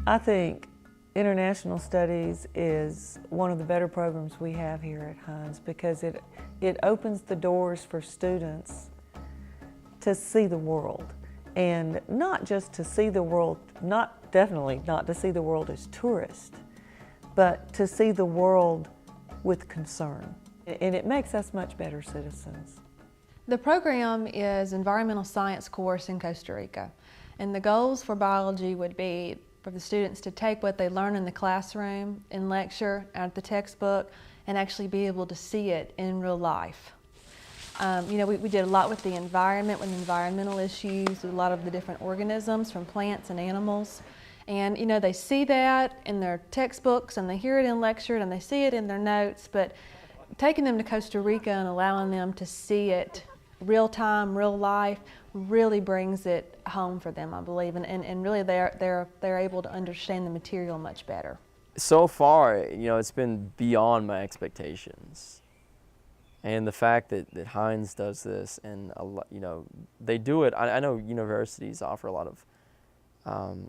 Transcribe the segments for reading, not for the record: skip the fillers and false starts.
I think international studies is one of the better programs we have here at Hinds because it opens the doors for students to see the world, and not just to see the world, definitely not to see the world as tourists, but to see the world with concern. And it makes us much better citizens. The program is environmental science course in Costa Rica, and the goals for biology would be for the students to take what they learn in the classroom, in lecture, out of the textbook, and actually be able to see it in real life. We did a lot with the environment, with environmental issues, with a lot of the different organisms from plants and animals. And they see that in their textbooks and they hear it in lecture and they see it in their notes, but taking them to Costa Rica and allowing them to see it real time, real life, really brings it home for them, I believe, and really they're able to understand the material much better. So far, it's been beyond my expectations. And the fact that Hinds does this, and they do it. I know universities offer a lot of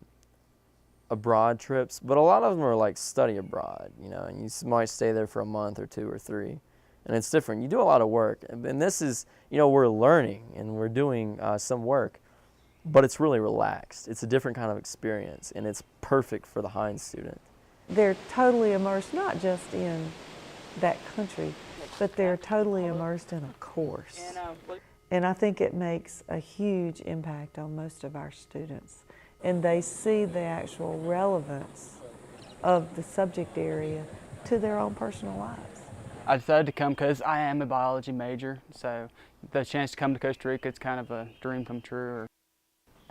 abroad trips, but a lot of them are like study abroad, and you might stay there for a month or 2 or 3, and it's different. You do a lot of work, and this is, we're learning and we're doing some work, but it's really relaxed. It's a different kind of experience, and it's perfect for the Hinds student. They're totally immersed, not just in that country, but they're totally immersed in a course. And I think it makes a huge impact on most of our students. And they see the actual relevance of the subject area to their own personal lives. I decided to come because I am a biology major, so the chance to come to Costa Rica, it's kind of a dream come true.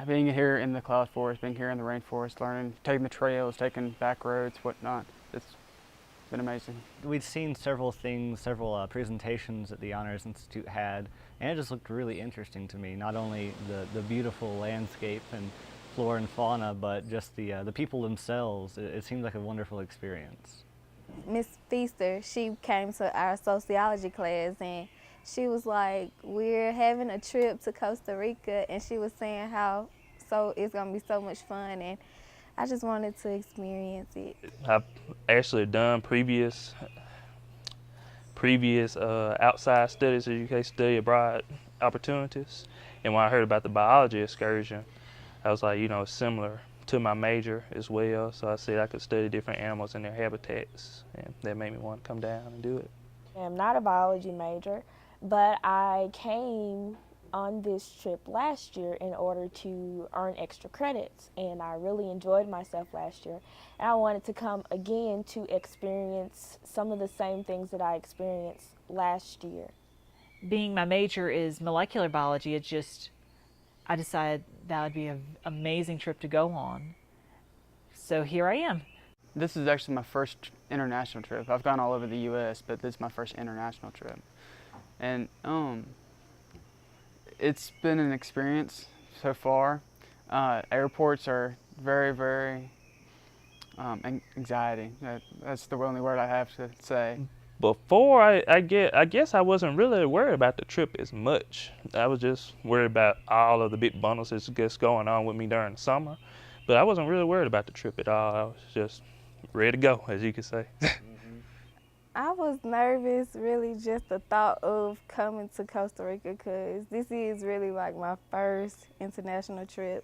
Being here in the cloud forest, being here in the rainforest, learning, taking the trails, taking back roads, whatnot, it's been amazing. We'd seen several things, several presentations that the Honors Institute had, and it just looked really interesting to me. Not only the beautiful landscape and flora and fauna, but just the people themselves. It seemed like a wonderful experience. Miss Feaster, she came to our sociology class and she was like, we're having a trip to Costa Rica, and she was saying how it's gonna be so much fun, and I just wanted to experience it. I've actually done previous outside studies, education study abroad opportunities, and when I heard about the biology excursion, I was like, it's similar to my major as well, so I said I could study different animals and their habitats, and that made me want to come down and do it. I'm not a biology major, but I came on this trip last year in order to earn extra credits, and I really enjoyed myself last year, and I wanted to come again to experience some of the same things that I experienced last year. Being my major is molecular biology, I decided that would be an amazing trip to go on, so here I am. This is actually my first international trip. I've gone all over the U.S., but this is my first international trip. And it's been an experience so far. Airports are very, very anxiety. That's the only word I have to say. Before, I guess I wasn't really worried about the trip as much. I was just worried about all of the big bundles that's just going on with me during the summer. But I wasn't really worried about the trip at all. I was just ready to go, as you could say. I was nervous, really, just the thought of coming to Costa Rica, because this is really like my first international trip.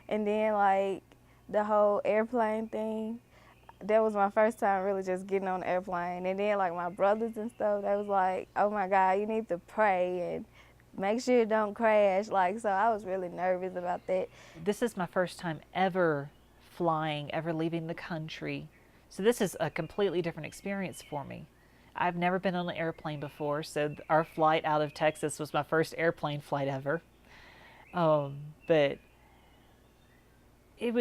And then like the whole airplane thing, that was my first time really just getting on the airplane. And then like my brothers and stuff, they was like, oh my God, you need to pray and make sure it don't crash. So I was really nervous about that. This is my first time ever flying, ever leaving the country. So this is a completely different experience for me. I've never been on an airplane before, so our flight out of Texas was my first airplane flight ever. But it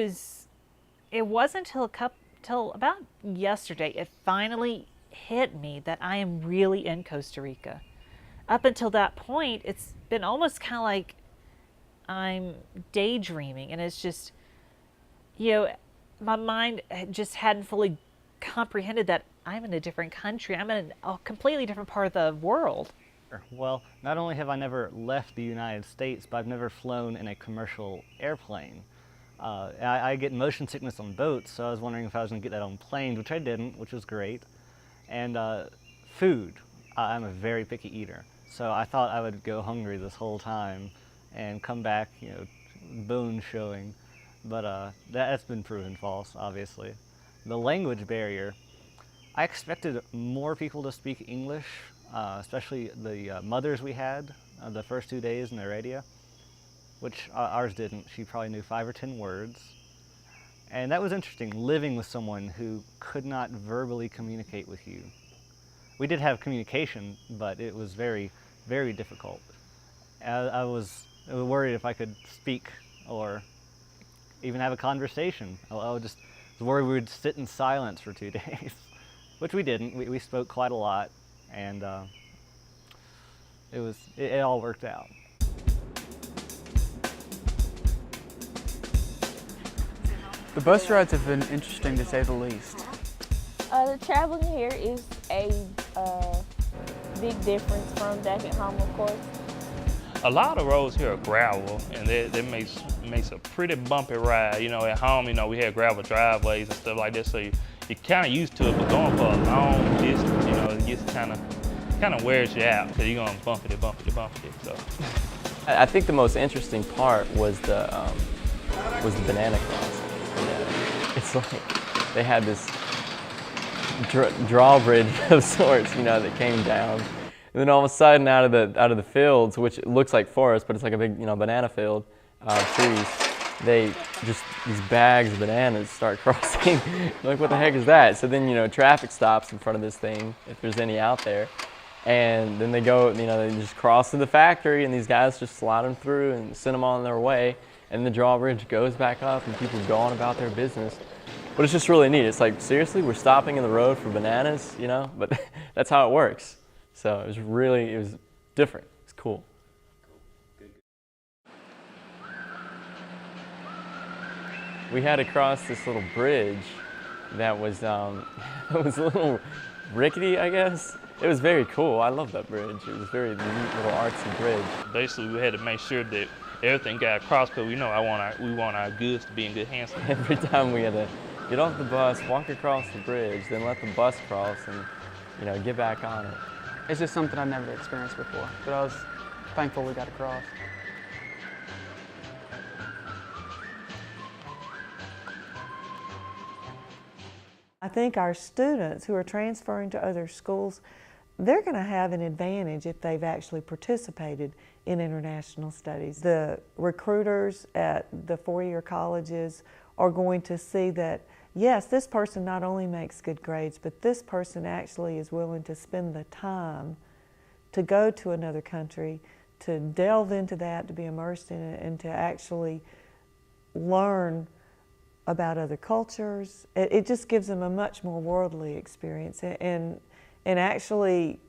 wasn't till about yesterday it finally hit me that I am really in Costa Rica. Up until that point, it's been almost kind of like I'm daydreaming, and it's just, my mind just hadn't fully comprehended that I'm in a different country. I'm in a completely different part of the world. Well, not only have I never left the United States, but I've never flown in a commercial airplane. I get motion sickness on boats, so I was wondering if I was going to get that on planes, which I didn't, which was great. And food, I'm a very picky eater, so I thought I would go hungry this whole time and come back, you know, bones showing, but that's been proven false, obviously. The language barrier, I expected more people to speak English, especially the mothers we had the first 2 days in Heredia, which ours didn't. She probably knew 5 or 10 words. And that was interesting, living with someone who could not verbally communicate with you. We did have communication, but it was very, very difficult. I was worried if I could speak or even have a conversation. I was worried we would sit in silence for 2 days, which we didn't. We spoke quite a lot, and it all worked out. The bus rides have been interesting to say the least. The traveling here is a big difference from back at home, of course. A lot of roads here are gravel, and that makes a pretty bumpy ride. You know, at home, you know, we had gravel driveways and stuff like that, so you're kind of used to it. But going for a long distance, you know, it gets kind of wears you out because you're going bumpity. So, I think the most interesting part was the banana crossing. Yeah. It's like they had this drawbridge of sorts, you know, that came down. And then all of a sudden, out of the fields, which looks like forest, but it's like a big, you know, banana field, trees. These bags of bananas start crossing. Like, what the heck is that? So then, you know, traffic stops in front of this thing, if there's any out there, and then they go, you know, they just cross to the factory, and these guys just slide them through and send them on their way, and the drawbridge goes back up, and people go on about their business. But it's just really neat. It's like, seriously, we're stopping in the road for bananas, you know? But that's how it works. So it was different. It's cool. We had to cross this little bridge that was it was a little rickety, I guess. It was very cool. I love that bridge. It was a very neat little artsy bridge. Basically, we had to make sure that everything got across because we know we want our goods to be in good hands. Every time we had to get off the bus, walk across the bridge, then let the bus cross, and, you know, get back on it. It's just something I've never experienced before, but I was thankful we got across. I think our students who are transferring to other schools, they're going to have an advantage if they've actually participated in international studies. The recruiters at the four-year colleges are going to see that, yes, this person not only makes good grades, but this person actually is willing to spend the time to go to another country, to delve into that, to be immersed in it, and to actually learn about other cultures. It just gives them a much more worldly experience. And actually,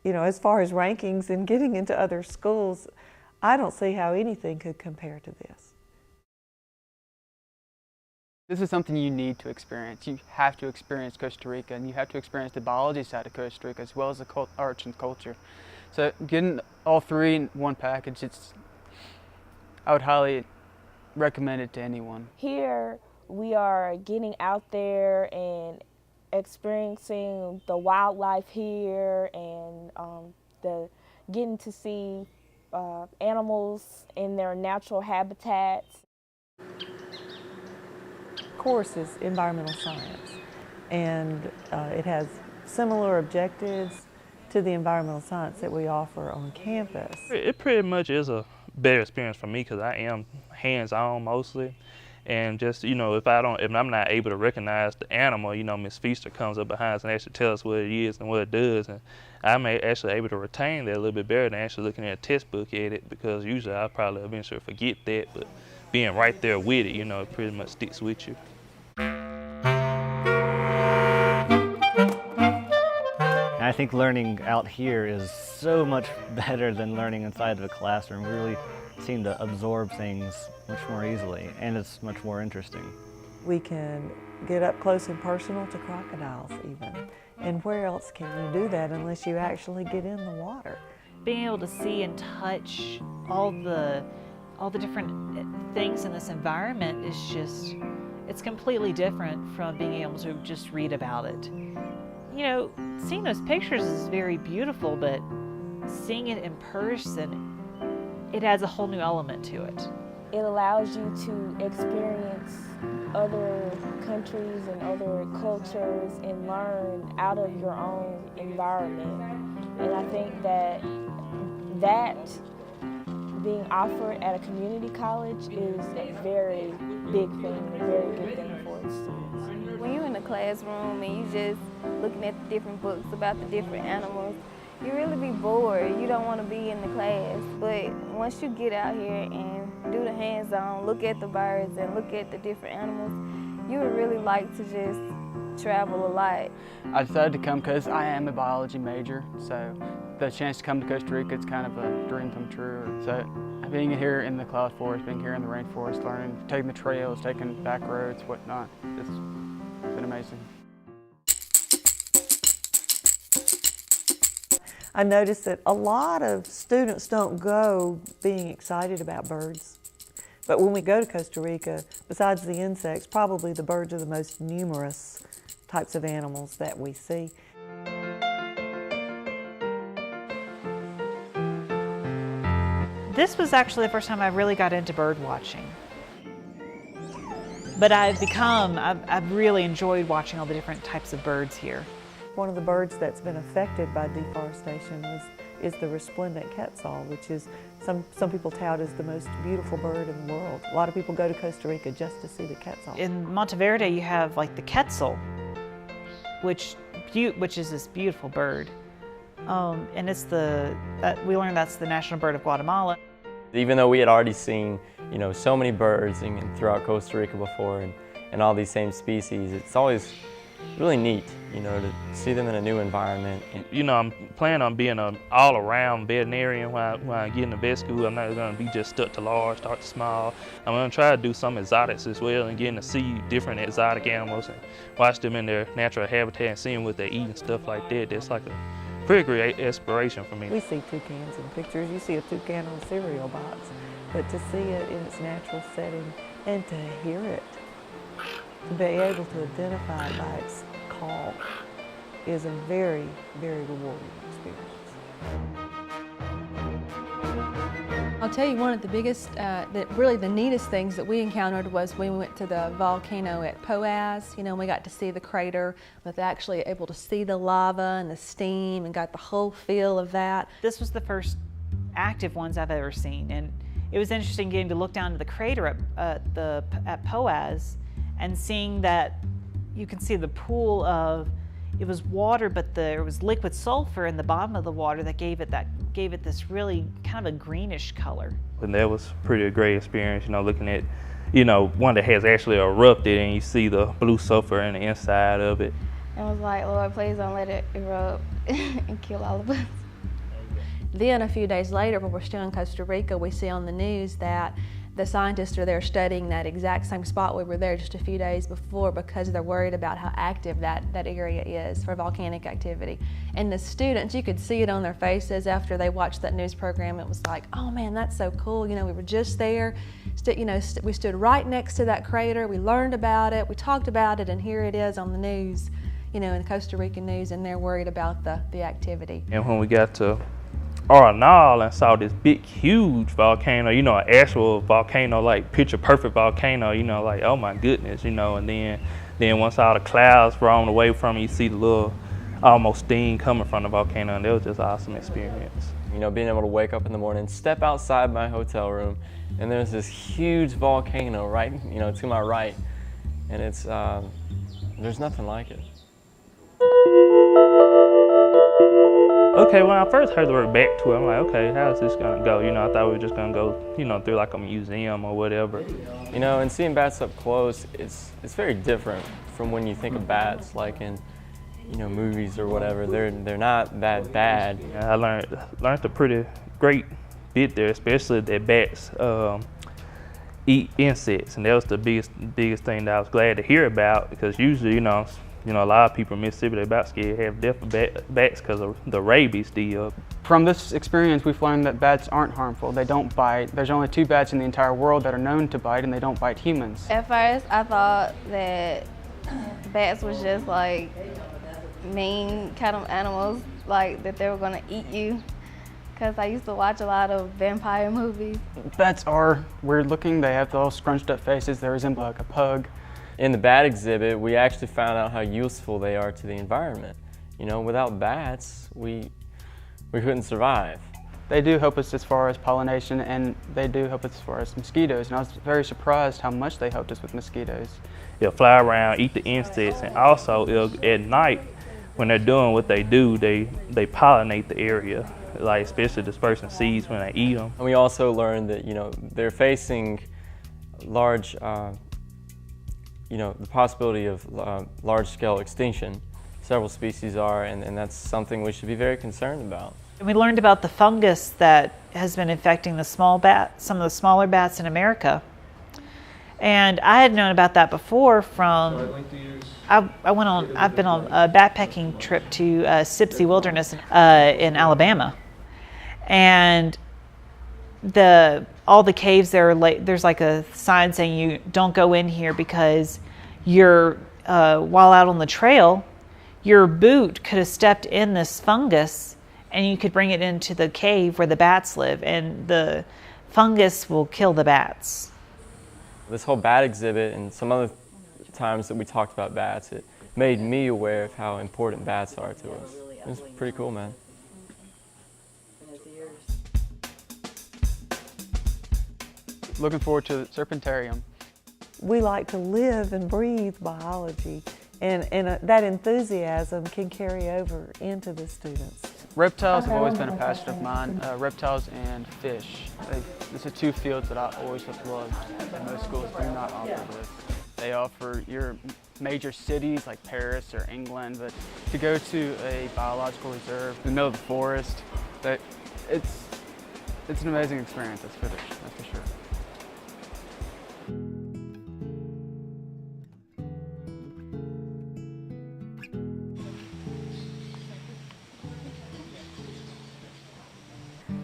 you know, as far as rankings and getting into other schools, I don't see how anything could compare to this. This is something you need to experience. You have to experience Costa Rica, and you have to experience the biology side of Costa Rica as well as the arts and culture. So getting all three in one package, I would highly recommend it to anyone. Here we are getting out there and experiencing the wildlife here, and getting to see animals in their natural habitats. Course is environmental science, and it has similar objectives to the environmental science that we offer on campus. It pretty much is a better experience for me because I am hands-on mostly, and just, you know, if I'm not able to recognize the animal, you know, Miss Feaster comes up behind us and actually tells us what it is and what it does, and I'm actually able to retain that a little bit better than actually looking at a textbook at it, because usually I probably eventually forget that, but being right there with it, you know, it pretty much sticks with you. I think learning out here is so much better than learning inside of a classroom. We really seem to absorb things much more easily, and it's much more interesting. We can get up close and personal to crocodiles even. And where else can you do that unless you actually get in the water? Being able to see and touch all the all the different things in this environment is just, it's completely different from being able to just read about it. You know, seeing those pictures is very beautiful, but seeing it in person, it adds a whole new element to it. It allows you to experience other countries and other cultures and learn out of your own environment. And I think that being offered at a community college is a very big thing, a very good thing for its students. When you're in the classroom and you just looking at the different books about the different animals, you really be bored. You don't want to be in the class. But once you get out here and do the hands-on, look at the birds and look at the different animals, you would really like to just travel a lot. I decided to come because I am a biology major, so the chance to come to Costa Rica, it's kind of a dream come true. So being here in the cloud forest, being here in the rainforest, learning, taking the trails, taking back roads, whatnot, it's been amazing. I noticed that a lot of students don't go being excited about birds. But when we go to Costa Rica, besides the insects, probably the birds are the most numerous types of animals that we see. This was actually the first time I really got into bird watching. But I've really enjoyed watching all the different types of birds here. One of the birds that's been affected by deforestation is the resplendent quetzal, which is some people tout as the most beautiful bird in the world. A lot of people go to Costa Rica just to see the quetzal. In Monteverde, you have like the quetzal, which is this beautiful bird, and it's we learned that's the national bird of Guatemala. Even though we had already seen, you know, so many birds throughout Costa Rica before, and all these same species, it's always really neat, you know, to see them in a new environment. You know, I'm planning on being an all-around veterinarian when I get into vet school. I'm not going to be just stuck to large, start to small. I'm going to try to do some exotics as well and getting to see different exotic animals and watch them in their natural habitat and seeing what they eat and stuff like that. That's like a pretty great inspiration for me. We see toucans in pictures. You see a toucan on a cereal box, but to see it in its natural setting and to hear it, to be able to identify it by its call is a very, very rewarding experience. I'll tell you one of the biggest, really the neatest things that we encountered was when we went to the volcano at Poás. You know, we got to see the crater, with actually able to see the lava and the steam and got the whole feel of that. This was the first active ones I've ever seen, and it was interesting getting to look down to the crater at Poás and seeing that you can see the pool of, it was water, but there was liquid sulfur in the bottom of the water that gave it this really kind of a greenish color. And that was pretty great experience, you know, looking at, you know, one that has actually erupted and you see the blue sulfur in the inside of it. I was like, Lord, please don't let it erupt and kill all of us. Then a few days later, when we're still in Costa Rica, we see on the news that the scientists are there studying that exact same spot we were there just a few days before because they're worried about how active that area is for volcanic activity. And the students, you could see it on their faces after they watched that news program. It was like, oh man, that's so cool. You know, we were just there. We stood right next to that crater. We learned about it. We talked about it, and here it is on the news, you know, in Costa Rican news, and they're worried about the activity. And when we got to Arenal and saw this big, huge volcano, you know, an actual volcano, like picture perfect volcano, you know, like, oh my goodness, you know, and then once all the clouds rolled away from it, you see the little almost steam coming from the volcano, and that was just an awesome experience. You know, being able to wake up in the morning, step outside my hotel room, and there's this huge volcano right, you know, to my right, and it's, there's nothing like it. Okay, when I first heard the word back tour, I'm like, okay, how is this gonna go? You know, I thought we were just gonna go, you know, through like a museum or whatever. You know, and seeing bats up close, it's very different from when you think of bats, like in, you know, movies or whatever. They're not that bad. Yeah, I learned a pretty great bit there, especially that bats eat insects, and that was the biggest thing that I was glad to hear about, because usually, you know, a lot of people in Mississippi, they're about scared to have death of bats because of the rabies deal. From this experience, we've learned that bats aren't harmful. They don't bite. There's only 2 bats in the entire world that are known to bite, and they don't bite humans. At first, I thought that bats was just like mean kind of animals, like that they were gonna eat you. Because I used to watch a lot of vampire movies. Bats are weird looking. They have those scrunched up faces. They resemble like a pug. In the bat exhibit, we actually found out how useful they are to the environment. You know, without bats, we couldn't survive. They do help us as far as pollination, and they do help us as far as mosquitoes. And I was very surprised how much they helped us with mosquitoes. They'll fly around, eat the insects, and also at night, when they're doing what they do, they pollinate the area, like especially dispersing seeds when they eat them. And we also learned that, you know, they're facing large, you know, the possibility of large-scale extinction. Several species are, and that's something we should be very concerned about. We learned about the fungus that has been infecting the some of the smaller bats in America. And I had known about that before from, I've been on a backpacking trip to Sipsey Wilderness in Alabama. And all the caves there, there's like a sign saying you don't go in here because you're, while out on the trail, your boot could have stepped in this fungus and you could bring it into the cave where the bats live, and the fungus will kill the bats. This whole bat exhibit and some other times that we talked about bats, it made me aware of how important bats are to us. It's pretty cool, man. Looking forward to the Serpentarium. We like to live and breathe biology, and that enthusiasm can carry over into the students. Reptiles have always been a passion of mine, reptiles and fish. These are 2 fields that I always have loved, and most schools do not offer this. They offer your major cities like Paris or England, but to go to a biological reserve in the middle of the forest, it's an amazing experience, that's for sure.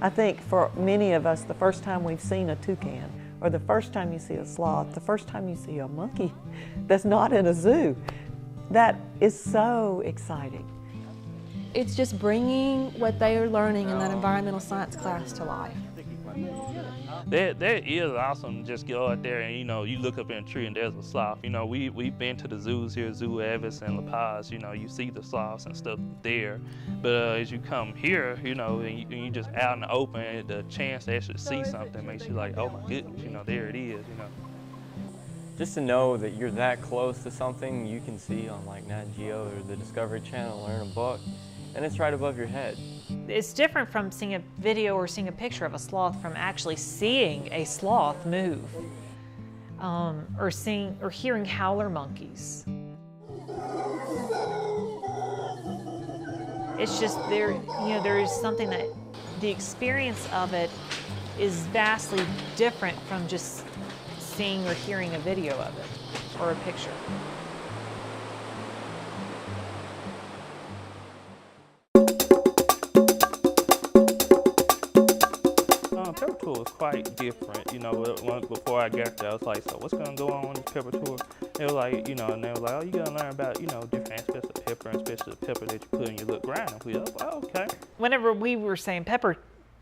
I think for many of us, the first time we've seen a toucan, or the first time you see a sloth, the first time you see a monkey that's not in a zoo, that is so exciting. It's just bringing what they are learning in that environmental science class to life. That is awesome to just go out there and, you know, you look up in a tree and there's a sloth. You know, we've been to the zoos here, Zoo Evis and La Paz, you know, you see the sloths and stuff there. But as you come here, you know, and you just out in the open, the chance to actually see something makes you like, oh my goodness, you know, there it is, you know. Just to know that you're that close to something you can see on like Nat Geo or the Discovery Channel or in a book, and it's right above your head. It's different from seeing a video or seeing a picture of a sloth from actually seeing a sloth move, or hearing howler monkeys. It's just there, you know, there is something that the experience of it is vastly different from just seeing or hearing a video of it or a picture. Pepper tour was quite different, you know. Before I got there, I was like, so what's gonna go on with the pepper tour? They were like, you know, and they were like, oh, you gotta learn about, you know, different aspects of pepper, and especially the pepper that you put in your little grinder. We was like, oh, okay. Whenever we were saying pepper,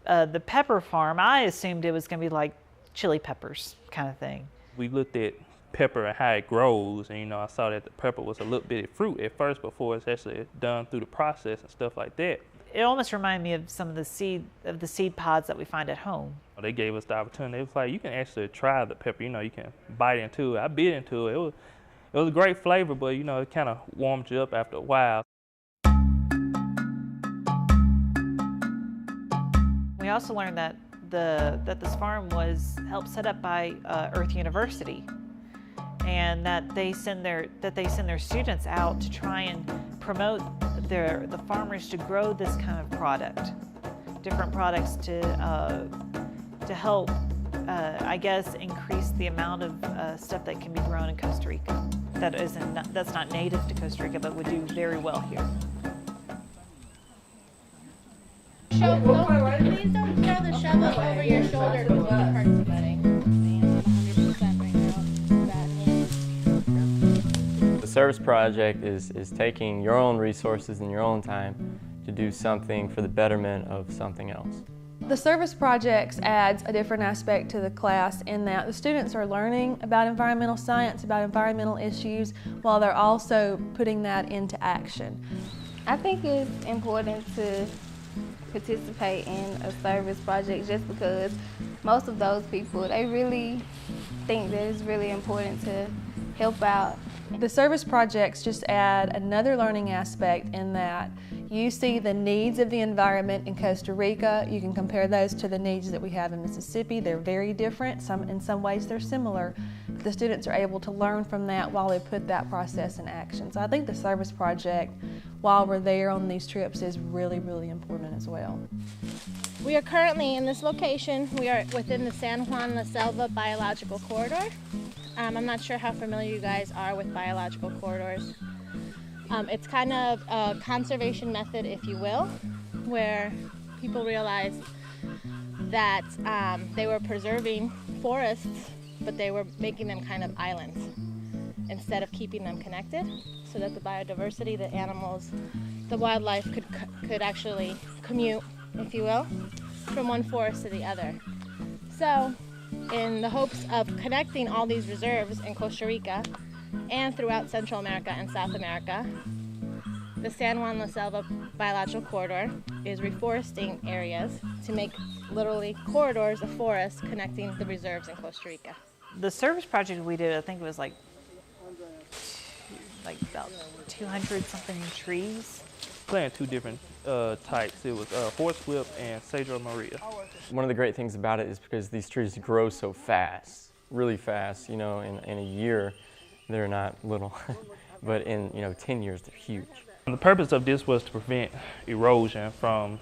the pepper farm, I assumed it was gonna be like chili peppers kind of thing. We looked at pepper and how it grows, and, you know, I saw that the pepper was a little bitty fruit at first before it's actually done through the process and stuff like that. It almost reminded me of some of the seed pods that we find at home. They gave us the opportunity. It was like, you can actually try the pepper. You know, you can bite into it. I bit into it. It was a great flavor, but, you know, it kind of warmed you up after a while. We also learned that this farm was helped set up by Earth University, and that they send their students out to try and promote the farmers to grow this kind of product, different products to help, I guess, increase the amount of stuff that can be grown in Costa Rica. That's not native to Costa Rica, but would do very well here. Please don't throw the shovel over your shoulder because it hurts somebody. The service project is taking your own resources and your own time to do something for the betterment of something else. The service projects adds a different aspect to the class in that the students are learning about environmental science, about environmental issues, while they're also putting that into action. I think it's important to participate in a service project just because most of those people, they really think that it's really important to help out. The service projects just add another learning aspect in that you see the needs of the environment in Costa Rica. You can compare those to the needs that we have in Mississippi. They're very different. In some ways they're similar. But the students are able to learn from that while they put that process in action. So I think the service project, while we're there on these trips, is really, really important as well. We are currently in this location. We are within the San Juan La Selva Biological Corridor. I'm not sure how familiar you guys are with biological corridors. It's kind of a conservation method, if you will, where people realized that they were preserving forests, but they were making them kind of islands instead of keeping them connected, so that the biodiversity, the animals, the wildlife could actually commute, if you will, from one forest to the other. So, in the hopes of connecting all these reserves in Costa Rica and throughout Central America and South America, the San Juan La Selva Biological Corridor is reforesting areas to make literally corridors of forests connecting the reserves in Costa Rica. The service project we did, I think it was like about 200 something trees. Planted two different types. It was horsewhip and Cedro Maria. One of the great things about it is because these trees grow so fast, really fast. You know, in a year, they're not little, but in 10 years, they're huge. And the purpose of this was to prevent erosion from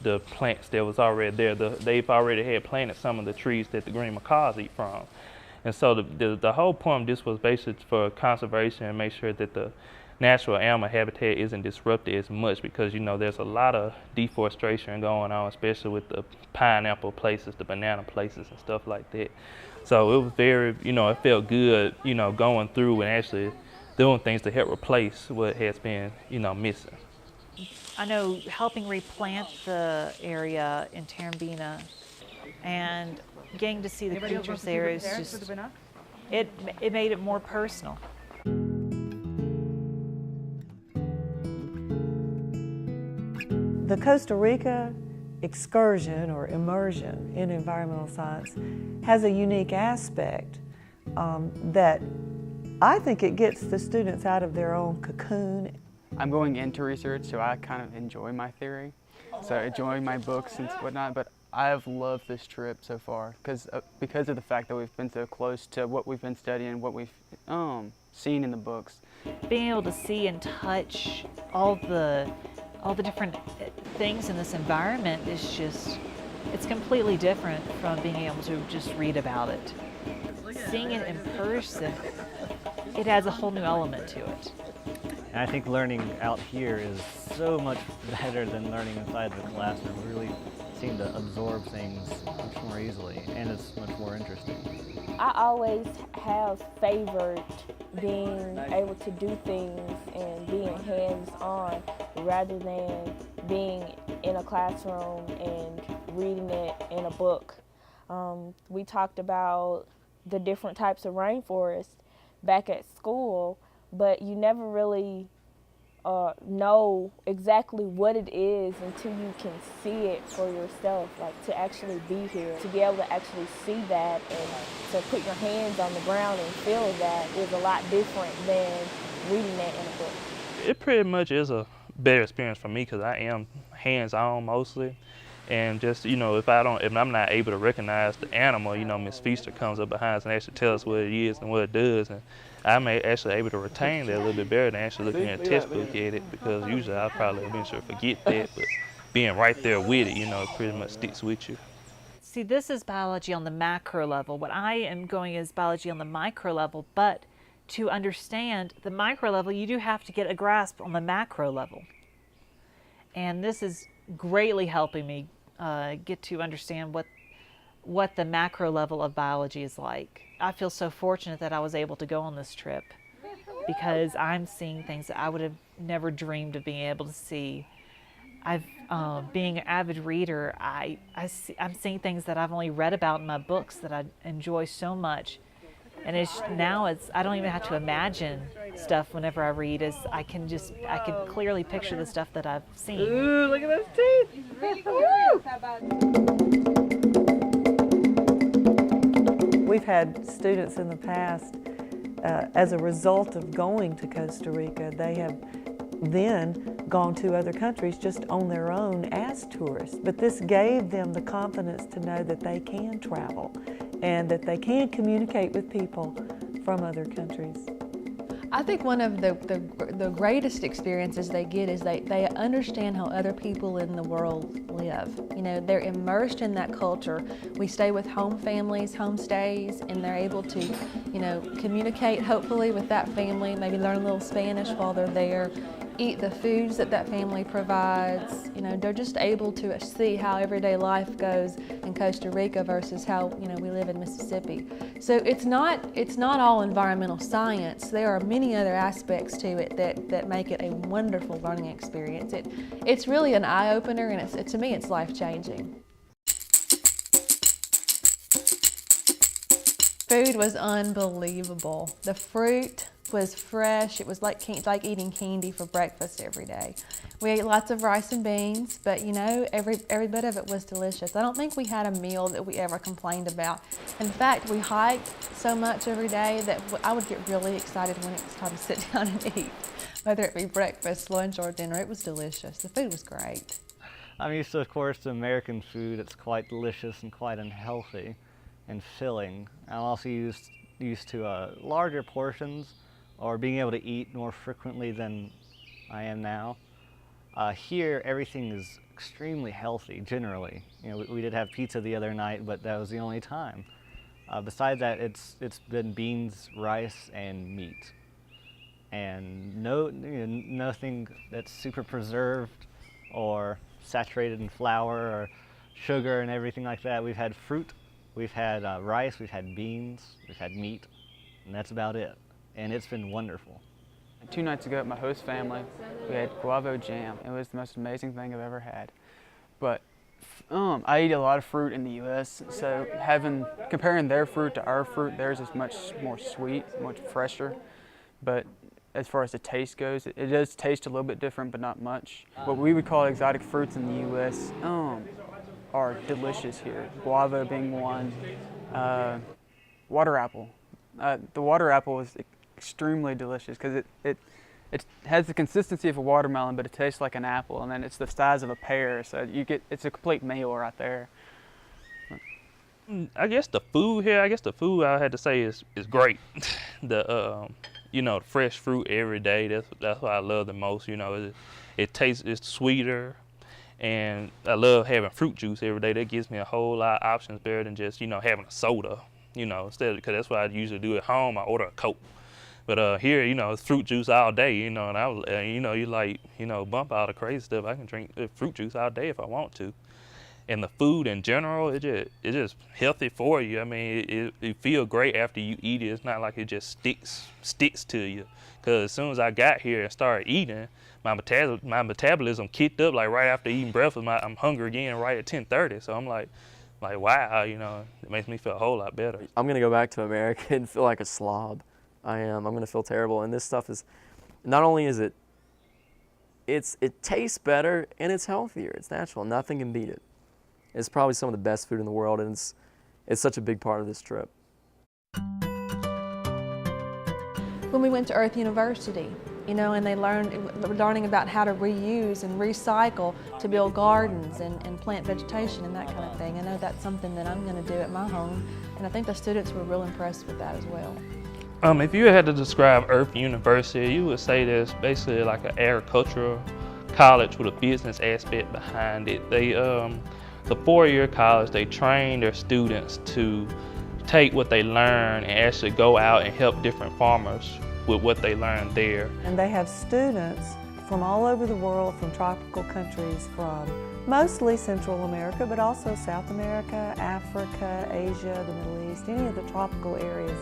the plants that was already there. They've already had planted some of the trees that the green macaws eat from. And so the whole point of this was basically for conservation and make sure that the natural animal habitat isn't disrupted as much, because there's a lot of deforestation going on, especially with the pineapple places, the banana places and stuff like that. So it was very, it felt good, going through and actually doing things to help replace what has been, missing. I know helping replant the area in Tarambina and getting to see the creatures there is just, it made it more personal. The Costa Rica excursion or immersion in environmental science has a unique aspect that I think it gets the students out of their own cocoon. I'm going into research, so I kind of enjoy my theory, so enjoy my books and whatnot, but I've loved this trip so far because of the fact that we've been so close to what we've been studying, what we've seen in the books. Being able to see and touch all the different things in this environment is just, it's completely different from being able to just read about it. Seeing it in person, it adds a whole new element to it. And I think learning out here is so much better than learning inside the classroom. We really seem to absorb things much more easily, and it's much more interesting. I always have favored being able to do things and being hands-on rather than being in a classroom and reading it in a book. We talked about the different types of rainforest back at school, but you never really know exactly what it is until you can see it for yourself, like to actually be here, to be able to actually see that and to put your hands on the ground and feel that is a lot different than reading that in a book. It pretty much is a better experience for me because I am hands-on mostly. And just, if I'm not able to recognize the animal, Miss Feaster comes up behind us and actually tells us what it is and what it does. And I'm actually able to retain that a little bit better than actually looking at a textbook at it, because usually I'll probably eventually forget that, but being right there with it, it pretty much sticks with you. See, this is biology on the macro level. What I am going is biology on the micro level, but to understand the micro level, you do have to get a grasp on the macro level. And this is greatly helping me get to understand what the macro level of biology is like. I feel so fortunate that I was able to go on this trip because I'm seeing things that I would have never dreamed of being able to see. Being an avid reader, I'm seeing things that I've only read about in my books that I enjoy so much. And I don't even have to imagine stuff whenever I read. I can clearly picture the stuff that I've seen. Ooh, look at those teeth! We've had students in the past, as a result of going to Costa Rica, they have then gone to other countries just on their own as tourists. But this gave them the confidence to know that they can travel and that they can communicate with people from other countries. I think one of the greatest experiences they get is they understand how other people in the world live. You know, they're immersed in that culture. We stay with home families, homestays, and they're able to, you know, communicate hopefully with that family, maybe learn a little Spanish while they're there, eat the foods that family provides. You know, they're just able to see how everyday life goes in Costa Rica versus how, you know, we live in Mississippi. So it's not all environmental science. There are many other aspects to it that make it a wonderful learning experience. It's really an eye-opener, and to me it's life-changing. Food was unbelievable. The fruit was fresh. It was like eating candy for breakfast every day. We ate lots of rice and beans, but you know, every bit of it was delicious. I don't think we had a meal that we ever complained about. In fact, we hiked so much every day that I would get really excited when it was time to sit down and eat. Whether it be breakfast, lunch, or dinner, it was delicious. The food was great. I'm used to, of course, to American food. It's quite delicious and quite unhealthy and filling. I'm also used to larger portions or being able to eat more frequently than I am now. Here, everything is extremely healthy, generally. You know, we did have pizza the other night, but that was the only time. Besides that, it's been beans, rice, and meat. And nothing that's super preserved or saturated in flour or sugar and everything like that. We've had fruit, we've had rice, we've had beans, we've had meat, and that's about it. And it's been wonderful. 2 nights ago at my host family, we had guava jam. It was the most amazing thing I've ever had. But I eat a lot of fruit in the U.S., so comparing their fruit to our fruit, theirs is much more sweet, much fresher. But as far as the taste goes, it does taste a little bit different, but not much. What we would call exotic fruits in the U.S. Are delicious here. Guava being one, water apple. The water apple is extremely delicious because it has the consistency of a watermelon, but it tastes like an apple, and then it's the size of a pear, so it's a complete meal right there. I guess the food here, I had to say is great. The fresh fruit every day, that's what I love the most. You know, it's sweeter, and I love having fruit juice every day. That gives me a whole lot of options better than just having a soda. Because that's what I usually do at home. I order a Coke. But here, it's fruit juice all day, and you bump out the crazy stuff. I can drink fruit juice all day if I want to. And the food in general, it's just healthy for you. I mean, it feel great after you eat it. It's not like it just sticks to you. Because as soon as I got here and started eating, my metabolism kicked up like right after eating breakfast. I'm hungry again right at 10:30. So I'm like wow, it makes me feel a whole lot better. I'm gonna go back to America and feel like a slob. I am. I'm gonna feel terrible. And this stuff is, not only is it tastes better and it's healthier. It's natural. Nothing can beat it. It's probably some of the best food in the world, and it's such a big part of this trip. When we went to Earth University, and they learning about how to reuse and recycle to build gardens and plant vegetation and that kind of thing. I know that's something that I'm going to do at my home, and I think the students were real impressed with that as well. If you had to describe Earth University, you would say there's basically like an agricultural college with a business aspect behind it. It's a 4-year college. They train their students to take what they learn and actually go out and help different farmers with what they learned there. And they have students from all over the world, from tropical countries, from Mostly Central America, but also South America, Africa, Asia, the Middle East, any of the tropical areas.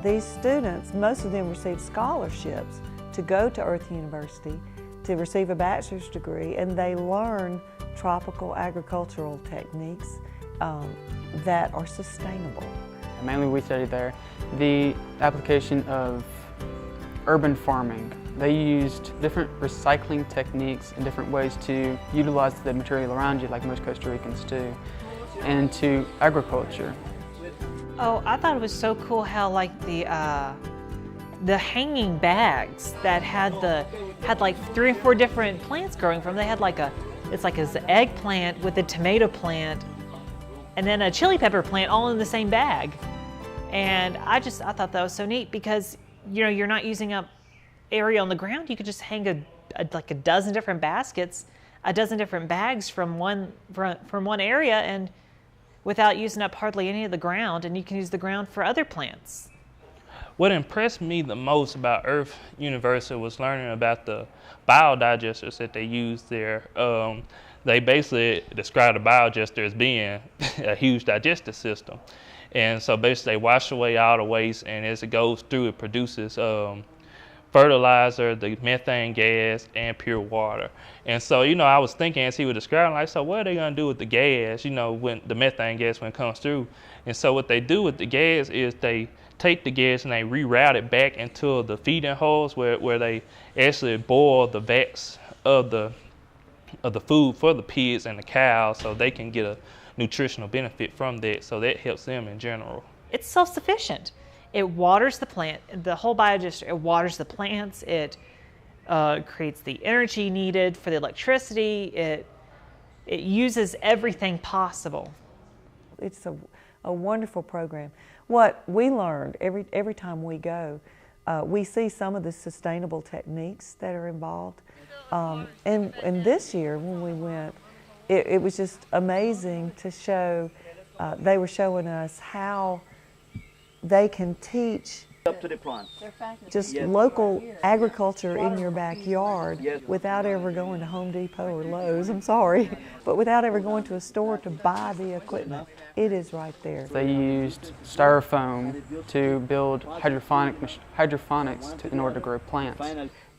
These students, most of them receive scholarships to go to Earth University to receive a bachelor's degree, and they learn tropical agricultural techniques that are sustainable. Mainly we studied there the application of urban farming. They used different recycling techniques and different ways to utilize the material around you, like most Costa Ricans do, and into agriculture. Oh, I thought it was so cool how like the hanging bags that had like 3 or 4 different plants growing from. They had like it's like an eggplant with a tomato plant and then a chili pepper plant all in the same bag. And I thought that was so neat because you're not using up area on the ground. You could just hang like a dozen different baskets, a dozen different bags from one area, and without using up hardly any of the ground, and you can use the ground for other plants. What impressed me the most about Earth University was learning about the biodigesters that they use there. They basically describe the biodigester as being a huge digestive system. And so basically they wash away all the waste, and as it goes through, it produces fertilizer, the methane gas, and pure water. And so, I was thinking as he was describing, like, so what are they gonna do with the gas, when the methane gas when it comes through? And so what they do with the gas is they take the gas and they reroute it back into the feeding holes where they actually boil the vats of the food for the pigs and the cows so they can get a nutritional benefit from that. So that helps them in general. It's self-sufficient. It waters the plant, the whole biodigester, it waters the plants, it creates the energy needed for the electricity, it uses everything possible. It's a wonderful program. What we learned every time we go, we see some of the sustainable techniques that are involved. And this year when we went, it was just amazing to show, they were showing us how they can teach just local agriculture in your backyard without ever going to Home Depot or Lowe's, I'm sorry, but without ever going to a store to buy the equipment. It is right there. They used styrofoam to build hydroponics in order to grow plants.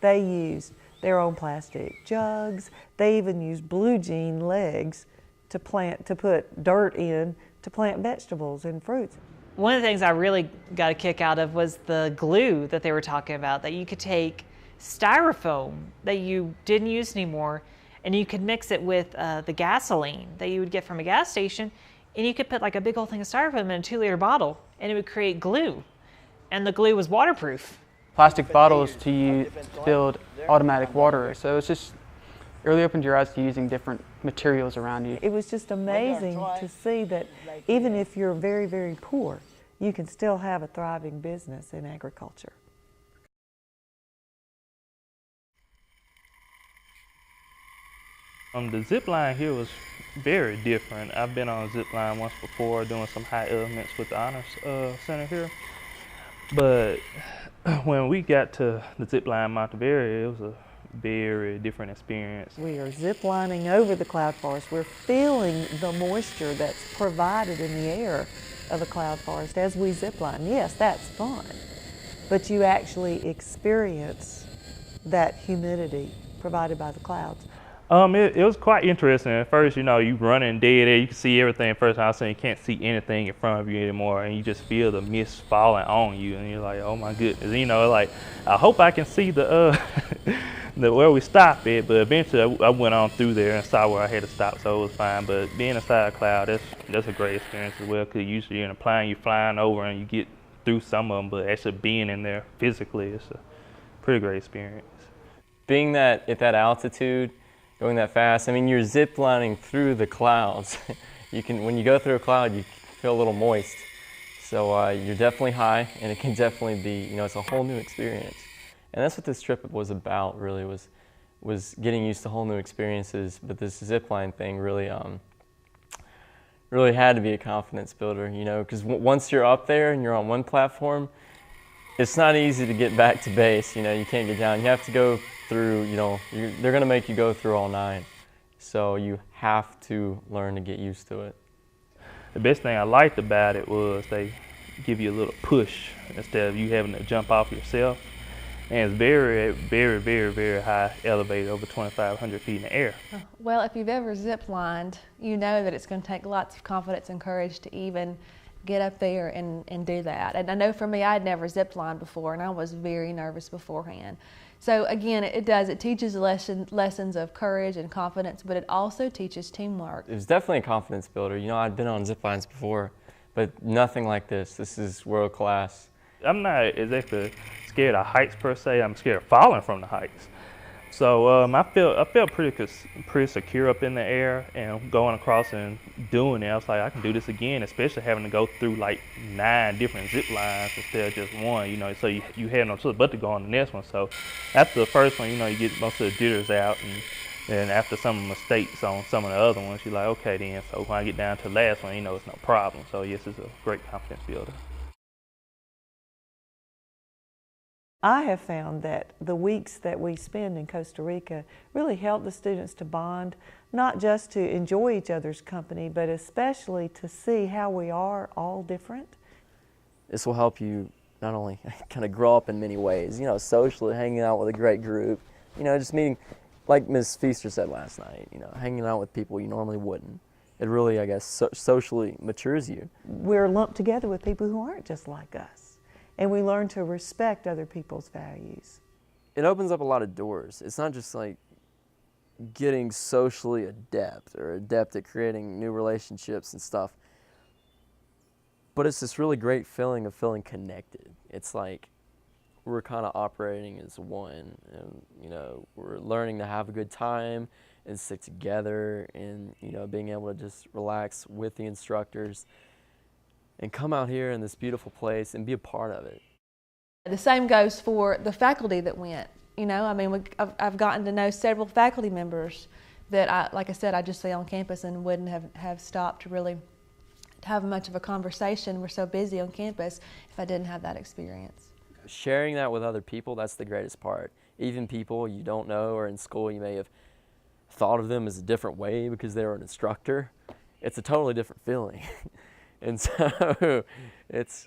They used their own plastic jugs. They even used blue jean legs to put dirt in to plant vegetables and fruits. One of the things I really got a kick out of was the glue that they were talking about, that you could take styrofoam that you didn't use anymore and you could mix it with the gasoline that you would get from a gas station, and you could put like a big old thing of styrofoam in a 2-liter bottle and it would create glue, and the glue was waterproof. Plastic bottles to build automatic waterers. So it's just really opened your eyes to using different materials around you. It was just amazing to see that even if you're very, very poor, you can still have a thriving business in agriculture. The zip line here was very different. I've been on a zip line once before doing some high elements with the Honors Center here. But when we got to the zip line Montevideo, it was a very different experience. We are ziplining over the cloud forest. We're feeling the moisture that's provided in the air of a cloud forest as we zipline. Yes, that's fun, but you actually experience that humidity provided by the clouds. It was quite interesting. At first, you running dead air, you can see everything. First time I said you can't see anything in front of you anymore, and you just feel the mist falling on you, and you're like, oh my goodness. Like, I hope I can see the where we stopped at, but eventually I went on through there and saw where I had to stop, so it was fine. But being inside a cloud, that's a great experience as well, because usually you're in a plane, you're flying over and you get through some of them, but actually being in there physically, it's a pretty great experience. Being that at that altitude, going that fast, you're zip lining through the clouds. When you go through a cloud, you feel a little moist. So you're definitely high, and it can definitely be, it's a whole new experience. And that's what this trip was about, really, was getting used to whole new experiences. But this zipline thing really had to be a confidence builder, because once you're up there and you're on one platform, it's not easy to get back to base. You can't get down. You have to go through, they're going to make you go through all 9. so you have to learn to get used to it. The best thing I liked about it was they give you a little push instead of you having to jump off yourself. And it's very, very, very, very high elevated, over 2,500 feet in the air. Well, if you've ever ziplined, you know that it's going to take lots of confidence and courage to even get up there and do that. And I know for me, I'd never ziplined before, and I was very nervous beforehand. So again, it teaches lessons of courage and confidence, but it also teaches teamwork. It was definitely a confidence builder. You know, I'd been on zip lines before, but nothing like this. This is world class. I'm not exactly scared of heights per se. I'm scared of falling from the heights. So I felt pretty secure up in the air, and going across and doing it. I was like, I can do this again, especially having to go through like 9 different zip lines instead of just one. You know, so you had no choice but to go on the next one. So after the first one, you know, you get most of the jitters out, and then after some mistakes on some of the other ones, you're like, okay then. So when I get down to the last one, you know, it's no problem. So yes, it's a great confidence builder. I have found that the weeks that we spend in Costa Rica really help the students to bond, not just to enjoy each other's company, but especially to see how we are all different. This will help you not only kind of grow up in many ways, you know, socially, hanging out with a great group, you know, just meeting, like Ms. Feaster said last night, you know, hanging out with people you normally wouldn't. It really, I guess, socially matures you. We're lumped together with people who aren't just like us. And we learn to respect other people's values. It opens up a lot of doors. It's not just like getting socially adept or adept at creating new relationships and stuff, but it's this really great feeling of feeling connected. It's like we're kind of operating as one, and you know, we're learning to have a good time and stick together, and you know, being able to just relax with the instructors and come out here in this beautiful place and be a part of it. The same goes for the faculty that went. You know, I mean, I've gotten to know several faculty members that, like I said, I just see on campus and wouldn't have stopped to really have much of a conversation. We're so busy on campus if I didn't have that experience. Sharing that with other people, that's the greatest part. Even people you don't know, or in school you may have thought of them as a different way because they were an instructor. It's a totally different feeling. And so it's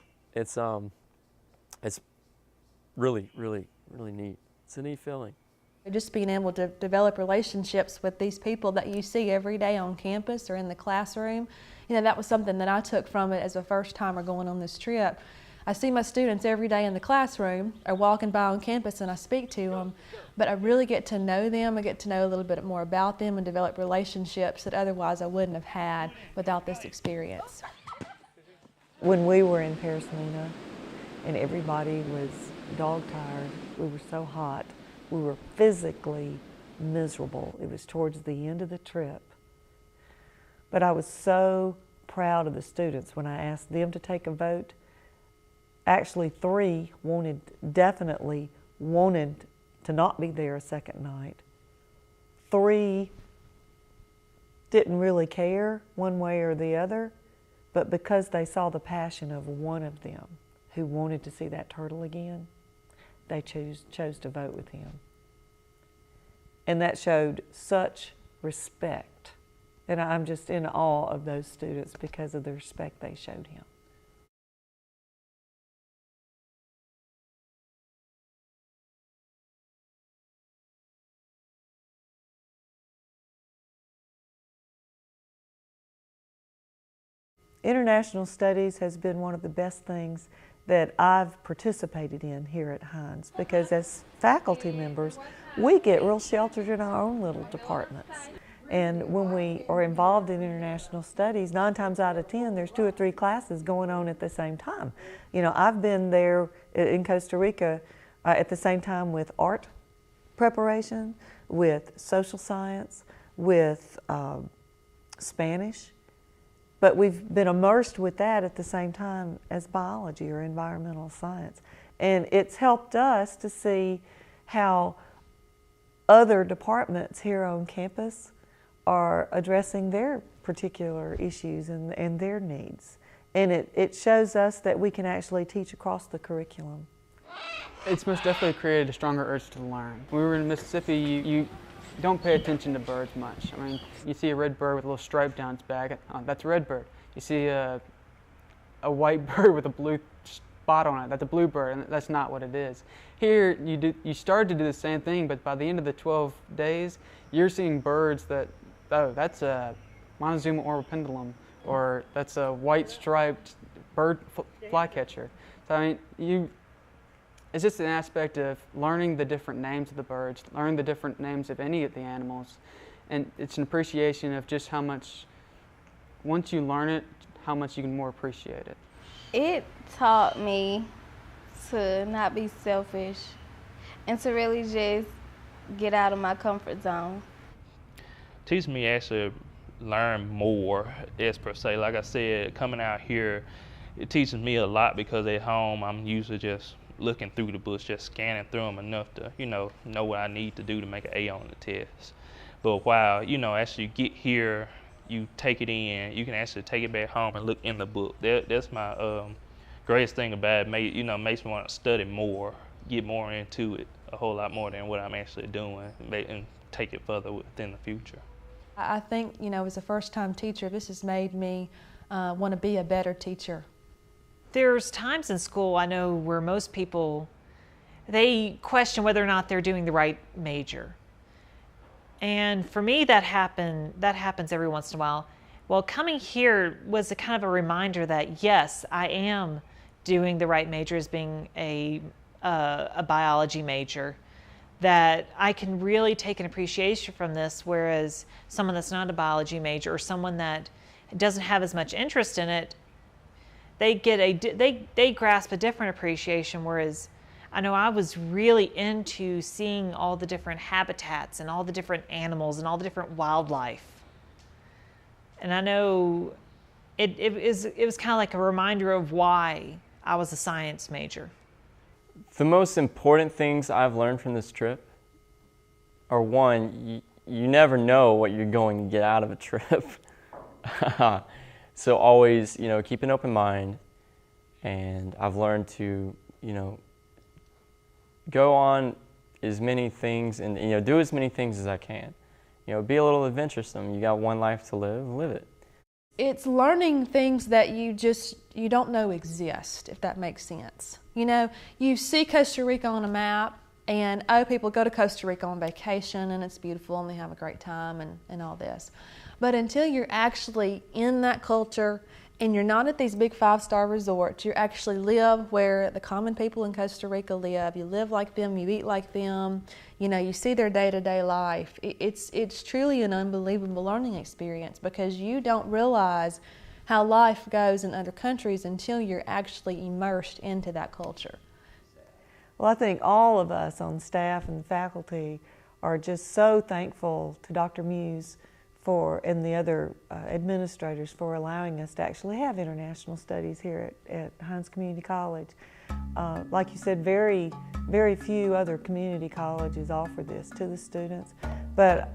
really, really, really neat. It's a neat feeling. Just being able to develop relationships with these people that you see every day on campus or in the classroom, you know, that was something that I took from it as a first timer going on this trip. I see my students every day in the classroom or walking by on campus, and I speak to them, but I really get to know them. I get to know a little bit more about them and develop relationships that otherwise I wouldn't have had without this experience. When we were in Paris Lena and everybody was dog-tired, we were so hot, we were physically miserable. It was towards the end of the trip. But I was so proud of the students when I asked them to take a vote. Actually, 3 definitely wanted to not be there a second night. 3 didn't really care one way or the other. But because they saw the passion of one of them who wanted to see that turtle again, they chose to vote with him. And that showed such respect. And I'm just in awe of those students because of the respect they showed him. International studies has been one of the best things that I've participated in here at Hinds, because as faculty members, we get real sheltered in our own little departments. And when we are involved in international studies, 9 times out of 10, there's 2 or 3 classes going on at the same time. You know, I've been there in Costa Rica at the same time with art preparation, with social science, with Spanish. But we've been immersed with that at the same time as biology or environmental science. And it's helped us to see how other departments here on campus are addressing their particular issues and their needs. And it shows us that we can actually teach across the curriculum. It's most definitely created a stronger urge to learn. When we were in Mississippi, you don't pay attention to birds much. I mean, you see a red bird with a little stripe down its back, that's a red bird. You see a white bird with a blue spot on it, that's a blue bird, and that's not what it is. Here, you start to do the same thing, but by the end of the 12 days, you're seeing birds that, oh, that's a Montezuma orbipendulum, or that's a white striped bird flycatcher. So I mean, it's just an aspect of learning the different names of the birds, learning the different names of any of the animals, and it's an appreciation of just how much, once you learn it, how much you can more appreciate it. It taught me to not be selfish and to really just get out of my comfort zone. Teach me actually learn more, as per se. Like I said, coming out here, it teaches me a lot because at home I'm usually just looking through the books, just scanning through them enough to, know what I need to do to make an A on the test. But while, as you get here, you take it in, you can actually take it back home and look in the book. That's my greatest thing about it. Makes me want to study more, get more into it, a whole lot more than what I'm actually doing, and take it further within the future. I think, as a first-time teacher, this has made me want to be a better teacher. There's times in school I know where most people, they question whether or not they're doing the right major. And for me, that happens every once in a while. Well, coming here was a kind of a reminder that yes, I am doing the right major as being a biology major, that I can really take an appreciation from this, whereas someone that's not a biology major or someone that doesn't have as much interest in it, they grasp a different appreciation, whereas I know I was really into seeing all the different habitats and all the different animals and all the different wildlife. And I know it was kind of like a reminder of why I was a science major. The most important things I've learned from this trip are, one, you never know what you're going to get out of a trip. So always, keep an open mind. And I've learned to, go on as many things and, do as many things as I can. Be a little adventuresome. You got one life to live it. It's learning things that you don't know exist, if that makes sense. You see Costa Rica on a map, and people go to Costa Rica on vacation and it's beautiful and they have a great time and all this. But until you're actually in that culture and you're not at these big 5-star resorts, you actually live where the common people in Costa Rica live. You live like them, you eat like them, you see their day-to-day life. It's truly an unbelievable learning experience because you don't realize how life goes in other countries until you're actually immersed into that culture. Well, I think all of us on staff and faculty are just so thankful to Dr. Muse and the other administrators for allowing us to actually have international studies here at Hinds Community College. Like you said, very, very few other community colleges offer this to the students, but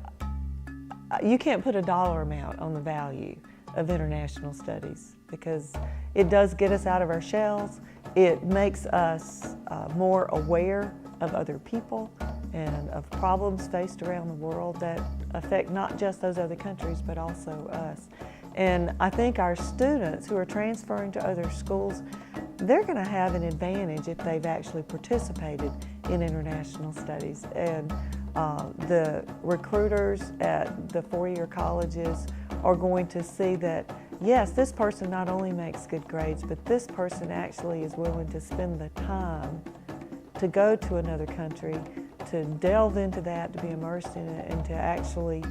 you can't put a dollar amount on the value of international studies because it does get us out of our shells. It makes us more aware of other people and of problems faced around the world that affect not just those other countries but also us. And I think our students who are transferring to other schools, they're going to have an advantage if they've actually participated in international studies. And the recruiters at the four-year colleges are going to see that, yes, this person not only makes good grades, but this person actually is willing to spend the time to go to another country, to delve into that, to be immersed in it, and to actually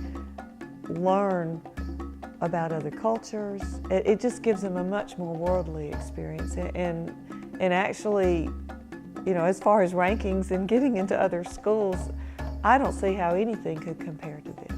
learn about other cultures. It just gives them a much more worldly experience. And actually, as far as rankings and getting into other schools, I don't see how anything could compare to this.